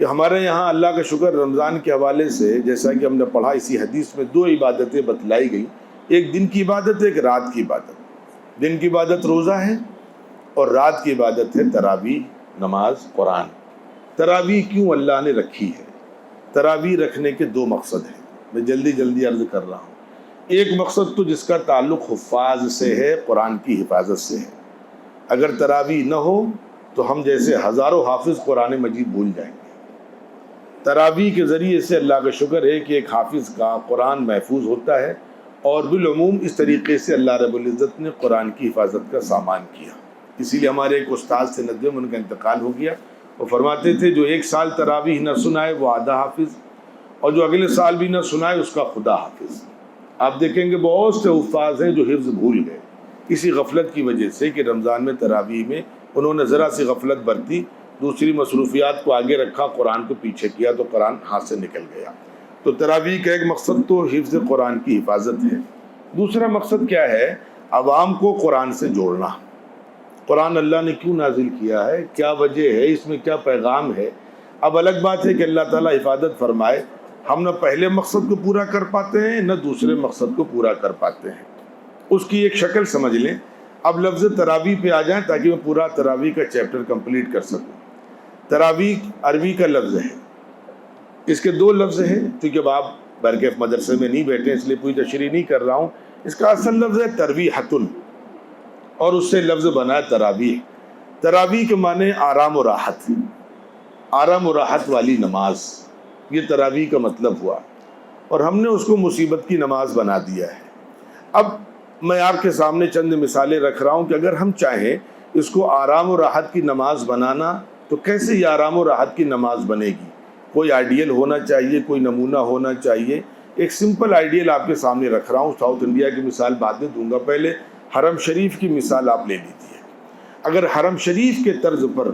کہ ہمارے یہاں اللہ کا شکر رمضان کے حوالے سے جیسا کہ ہم نے پڑھا اسی حدیث میں 2 عبادتیں بتلائی گئی، ایک دن کی عبادت ایک رات کی عبادت۔ دن کی عبادت روزہ ہے اور رات کی عبادت ہے تراویح نماز قرآن۔ تراویح کیوں اللہ نے رکھی ہے؟ تراویح رکھنے کے 2 مقصد ہیں، میں جلدی عرض کر رہا ہوں۔ ایک مقصد تو جس کا تعلق حفاظ سے ہے، قرآن کی حفاظت سے ہے۔ اگر تراویح نہ ہو تو ہم جیسے ہزاروں حافظ قرآن مجید بھول جائیں گے۔ تراویح کے ذریعے سے اللہ کا شکر ہے کہ ایک حافظ کا قرآن محفوظ ہوتا ہے، اور بالعموم اس طریقے سے اللہ رب العزت نے قرآن کی حفاظت کا سامان کیا۔ اسی لیے ہمارے ایک استاد سے ندوے میں ان کا انتقال ہو گیا، وہ فرماتے تھے جو ایک سال تراویح نہ سنائے وہ آدھا حافظ، اور جو اگلے سال بھی نہ سنائے اس کا خدا حافظ۔ آپ دیکھیں گے بہت سے حفاظ ہیں جو حفظ بھول گئے اسی غفلت کی وجہ سے کہ رمضان میں تراویح میں انہوں نے ذرا سی غفلت برتی، دوسری مصروفیات کو آگے رکھا، قرآن کو پیچھے کیا تو قرآن ہاتھ سے نکل گیا۔ تو تراویح کا ایک مقصد تو حفظ قرآن کی حفاظت ہے۔ دوسرا مقصد کیا ہے؟ عوام کو قرآن سے جوڑنا۔ قرآن اللہ نے کیوں نازل کیا ہے، کیا وجہ ہے، اس میں کیا پیغام ہے؟ اب الگ بات ہے کہ اللہ تعالیٰ حفاظت فرمائے، ہم نہ پہلے مقصد کو پورا کر پاتے ہیں نہ دوسرے مقصد کو پورا کر پاتے ہیں۔ اس کی ایک شکل سمجھ لیں۔ اب لفظ تراویح پہ آ جائیں تاکہ میں پورا تراویح کا چیپٹر کمپلیٹ کر سکوں۔ تراویح عربی کا لفظ ہے، اس کے 2 لفظ ہیں، کیونکہ اب آپ برکیف مدرسے میں نہیں بیٹھے اس لیے پوری تشریح نہیں کر رہا ہوں۔ اس کا اصل لفظ ہے ترویحۃ، اور اس سے لفظ بنا ہے تراویح۔ تراویح کے معنی آرام و راحت، آرام و راحت والی نماز، یہ تراویح کا مطلب ہوا، اور ہم نے اس کو مصیبت کی نماز بنا دیا ہے۔ اب میں آپ کے سامنے چند مثالیں رکھ رہا ہوں کہ اگر ہم چاہیں اس کو آرام و راحت کی نماز بنانا تو کیسے یہ آرام و راحت کی نماز بنے گی؟ کوئی آئیڈیل ہونا چاہیے، کوئی نمونہ ہونا چاہیے۔ ایک سمپل آئیڈیل آپ کے سامنے رکھ رہا ہوں، ساؤتھ انڈیا کی مثال بعد میں دوں گا، پہلے حرم شریف کی مثال آپ لے لیجیے۔ اگر حرم شریف کے طرز پر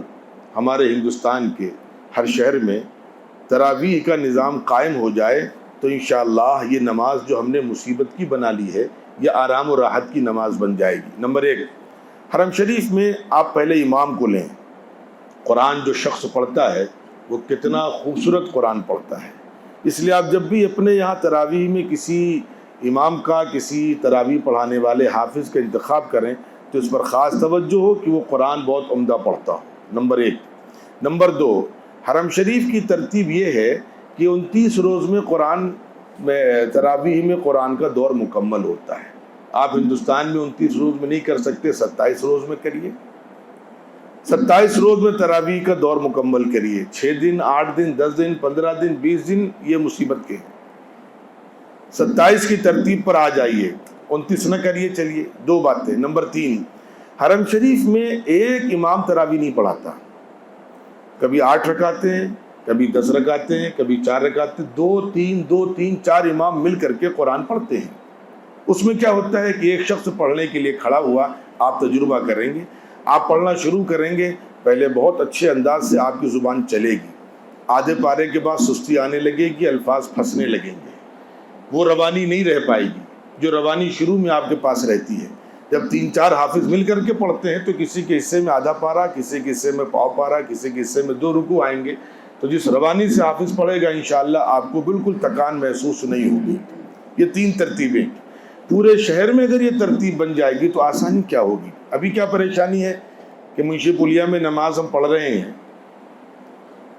ہمارے ہندوستان کے ہر شہر میں تراویح کا نظام قائم ہو جائے تو انشاءاللہ یہ نماز جو ہم نے مصیبت کی بنا لی ہے یہ آرام و راحت کی نماز بن جائے گی۔ نمبر 1، حرم شریف میں آپ پہلے امام کو لیں۔ قرآن جو شخص پڑھتا ہے وہ کتنا خوبصورت قرآن پڑھتا ہے، اس لیے آپ جب بھی اپنے یہاں تراویح میں کسی امام کا، کسی تراویح پڑھانے والے حافظ کا انتخاب کریں تو اس پر خاص توجہ ہو کہ وہ قرآن بہت عمدہ پڑھتا ہو، نمبر 1۔ نمبر 2، حرم شریف کی ترتیب یہ ہے کہ 29 روز میں قرآن میں تراویح میں قرآن کا دور مکمل ہوتا ہے۔ آپ ہندوستان میں 29 روز میں نہیں کر سکتے، 27 روز میں کریے، 27 روز میں تراویح کا دور مکمل کریے۔ 6 دن، 8 دن، 10 دن، 15 دن، 20 دن یہ مصیبت کے ہیں۔ 27 کی ترتیب پر آ جائیے، 29 نہ کریے۔ چلیے 2 باتیں۔ نمبر 3، حرم شریف میں ایک امام تراویح نہیں پڑھاتا، کبھی 8 رکعتیں ہیں، کبھی 10 رکعتیں ہیں، کبھی 4 رکعتیں، 2 3 2 3 4 امام مل کر کے قرآن پڑھتے ہیں۔ اس میں کیا ہوتا ہے کہ ایک شخص پڑھنے کے لیے کھڑا ہوا، آپ تجربہ کریں گے، آپ پڑھنا شروع کریں گے، پہلے بہت اچھے انداز سے آپ کی زبان چلے گی، آدھے پارے کے بعد سستی آنے لگے گی، الفاظ پھنسنے لگیں گے، وہ روانی نہیں رہ پائے گی جو روانی شروع میں آپ کے پاس رہتی ہے۔ جب 3 4 حافظ مل کر کے پڑھتے ہیں تو کسی کے حصے میں آدھا پارا، کسی کے حصے میں پاؤ پارا، کسی کے حصے میں 2 رکوع آئیں گے، تو جس روانی سے حافظ پڑھے گا انشاءاللہ آپ کو بالکل تکان محسوس نہیں ہوگی۔ یہ 3 ترتیبیں پورے شہر میں اگر یہ ترتیب بن جائے گی تو آسانی کیا ہوگی؟ ابھی کیا پریشانی ہے کہ منشی پلیا میں نماز ہم پڑھ رہے ہیں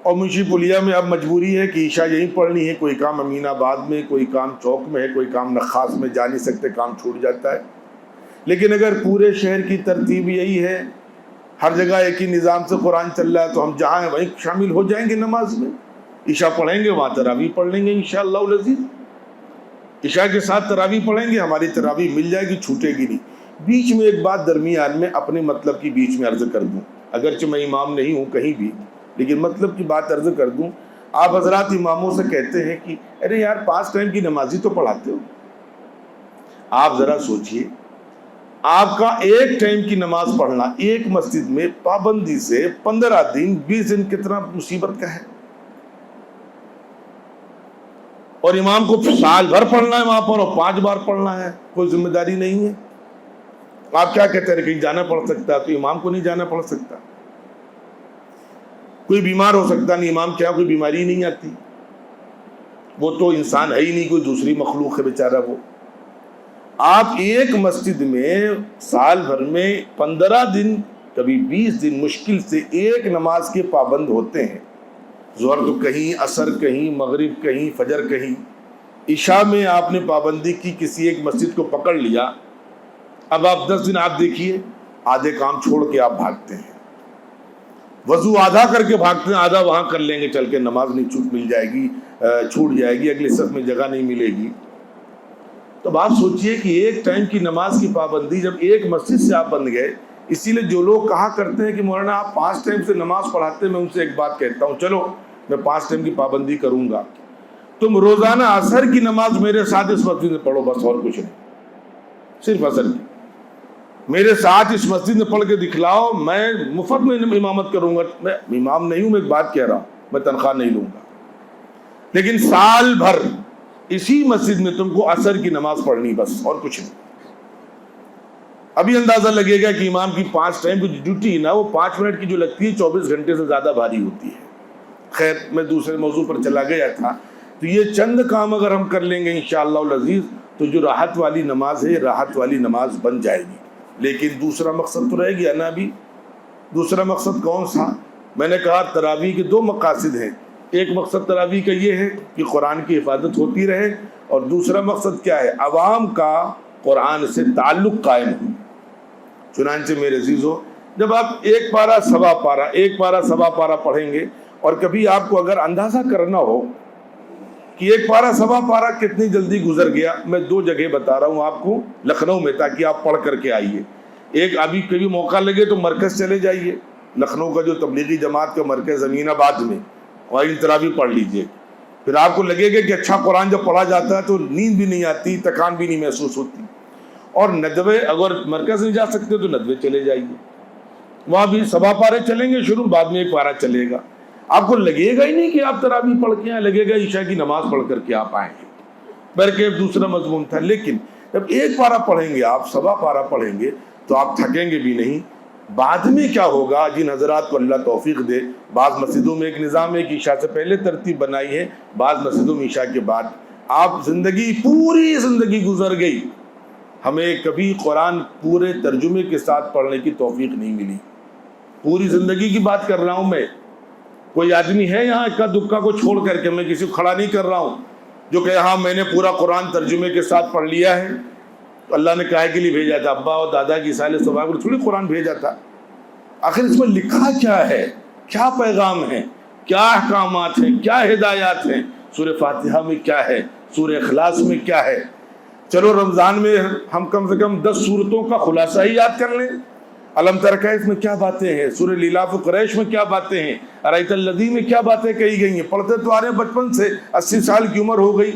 اور منشی پلیا میں اب مجبوری ہے کہ عشاء یہیں پڑھنی ہے، کوئی کام امین آباد میں، کوئی کام چوک میں ہے، کوئی کام نخاس میں، جا نہیں سکتے، کام چھوٹ جاتا ہے۔ لیکن اگر پورے شہر کی ترتیب یہی ہے، ہر جگہ ایک ہی نظام سے قرآن چل رہا ہے، تو ہم جہاں ہیں وہیں شامل ہو جائیں گے نماز میں، عشاء پڑھیں گے وہاں تراویح پڑھ لیں گے انشاءاللہ العزیز، عشاء کے ساتھ تراویح پڑھیں گے، ہماری تراویح مل جائے گی، چھوٹے گی نہیں۔ بیچ میں ایک بات درمیان میں اپنے مطلب کی بیچ میں عرض کر دوں، اگرچہ میں امام نہیں ہوں کہیں بھی، لیکن مطلب کی بات عرض کر دوں۔ آپ حضرات اماموں سے کہتے ہیں کہ ارے یار 5 ٹائم کی نمازی تو پڑھاتے ہو، آپ ذرا سوچئے، آپ کا 1 ٹائم کی نماز پڑھنا ایک مسجد میں پابندی سے 15 دن 20 دن کتنا مصیبت کا ہے، اور امام کو سال بھر پڑھنا ہے وہاں پر اور 5 بار پڑھنا ہے، کوئی ذمہ داری نہیں ہے۔ آپ کیا کہتے ہیں کہیں جانا پڑ سکتا ہے تو امام کو نہیں جانا پڑ سکتا؟ کوئی بیمار ہو سکتا نہیں، امام کے یہاں کوئی بیماری نہیں آتی، وہ تو انسان ہے ہی نہیں، کوئی دوسری مخلوق ہے بیچارہ وہ۔ آپ ایک مسجد میں سال بھر میں 15 دن کبھی 20 دن مشکل سے ایک نماز کے پابند ہوتے ہیں، ظہر تو کہیں، عصر کہیں، مغرب کہیں، فجر کہیں، عشاء میں آپ نے پابندی کی، کسی ایک مسجد کو پکڑ لیا، اب آپ 10 دن آپ دیکھیے آدھے کام چھوڑ کے آپ بھاگتے ہیں، وضو آدھا کر کے بھاگتے ہیں، آدھا وہاں کر لیں گے چل کے، نماز نہیں چھوٹ جائے گی، اگلے صف میں جگہ نہیں ملے گی۔ تو آپ سوچئے کہ ایک ٹائم کی نماز کی پابندی جب ایک مسجد سے آپ بن گئے، اسی لیے جو لوگ کہا کرتے ہیں کہ مولانا آپ 5 ٹائم سے نماز پڑھاتے ہیں، میں ان سے ایک بات کہتا ہوں، چلو میں 5 ٹائم کی پابندی کروں گا، تم روزانہ عصر کی نماز میرے ساتھ اس مسجد میں پڑھو، بس اور کچھ نہیں، صرف عصر کی میرے ساتھ اس مسجد میں پڑھ کے دکھلاؤ، میں مفت میں امامت کروں گا، میں امام نہیں ہوں، میں ایک بات کہہ رہا ہوں، میں تنخواہ نہیں لوں گا، لیکن سال بھر اسی مسجد میں تم کو عصر کی نماز پڑھنی، بس اور کچھ نہیں۔ ابھی اندازہ لگے گا کہ امام کی 5 ٹائم کی ڈیوٹی ہے نا، وہ 5 منٹ کی جو لگتی ہے 24 گھنٹے سے زیادہ بھاری ہوتی ہے۔ خیر، میں دوسرے موضوع پر چلا گیا تھا، تو یہ چند کام اگر ہم کر لیں گے انشاءاللہ العزیز تو جو راحت والی نماز ہے، راحت والی نماز بن جائے گی۔ لیکن دوسرا مقصد تو رہ گیا نا ابھی۔ دوسرا مقصد کون سا؟ میں نے کہا تراویح کے 2 مقاصد ہیں، ایک مقصد تراویح کا یہ ہے کہ قرآن کی حفاظت ہوتی رہے، اور دوسرا مقصد کیا ہے؟ عوام کا قرآن سے تعلق قائم ہو۔ چنانچہ میرے عزیزو، جب آپ ایک پارہ سوا پارہ پڑھیں گے، اور کبھی آپ کو اگر اندازہ کرنا ہو کہ ایک پارہ سوا پارہ کتنی جلدی گزر گیا، میں 2 جگہ بتا رہا ہوں آپ کو لکھنؤ میں، تاکہ آپ پڑھ کر کے آئیے۔ ایک ابھی کبھی موقع لگے تو مرکز چلے جائیے، لکھنؤ کا جو تبلیغی جماعت کا مرکز امین آباد میں، وہیں تراویح پڑھ لیجئے، پھر آپ کو لگے گا کہ اچھا قرآن جب پڑھا جاتا ہے تو نیند بھی نہیں آتی، تکان بھی نہیں محسوس ہوتی۔ اور ندوے اگر مرکز نہیں جا سکتے تو ندوے چلے جائیے، وہاں بھی سوا پارے چلیں گے شروع، بعد میں 1 پارہ چلے گا، آپ کو لگے گا ہی نہیں کہ آپ تراویح پڑھ کے آئیں، لگے گا عشاء کی نماز پڑھ کر کے آپ آئیں گے، بلکہ دوسرا مضمون تھا۔ لیکن جب 1 پارہ پڑھیں گے آپ، سوا پارہ پڑھیں گے تو آپ تھکیں گے بھی نہیں۔ بعد میں کیا ہوگا؟ جن حضرات کو اللہ توفیق دے، بعض مسجدوں میں ایک نظام ہے کہ عشاء سے پہلے ترتیب بنائی ہے، بعض مسجدوں میں عشاء کے بعد۔ آپ پوری زندگی گزر گئی، ہمیں کبھی قرآن پورے ترجمے کے ساتھ پڑھنے کی توفیق نہیں ملی۔ پوری زندگی کی بات کر رہا ہوں میں۔ کوئی آدمی ہے یہاں اکا دکا کو چھوڑ کر کے، میں کسی کو کھڑا نہیں کر رہا ہوں، جو کہ ہاں میں نے پورا قرآن ترجمے کے ساتھ پڑھ لیا ہے؟ تو اللہ نے کہا کے لیے بھیجا تھا؟ ابا اور دادا کی سال ثواب کو تھوڑی قرآن بھیجا تھا۔ آخر اس میں لکھا کیا ہے؟ کیا پیغام ہے؟ کیا احکامات ہیں؟ کیا ہدایات ہیں؟ سورہ فاتحہ میں کیا ہے؟ سورہ اخلاص میں کیا ہے؟ چلو رمضان میں ہم کم سے کم 10 سورتوں کا خلاصہ ہی یاد کر لیں۔ علم تر کیف میں کیا باتیں ہیں، سورہ لیلاف قریش میں کیا باتیں ہیں، ارایت الذی میں کیا باتیں کہی گئی ہیں، پڑھتے تو آ رہے ہیں بچپن سے، 80 سال کی عمر ہو گئی،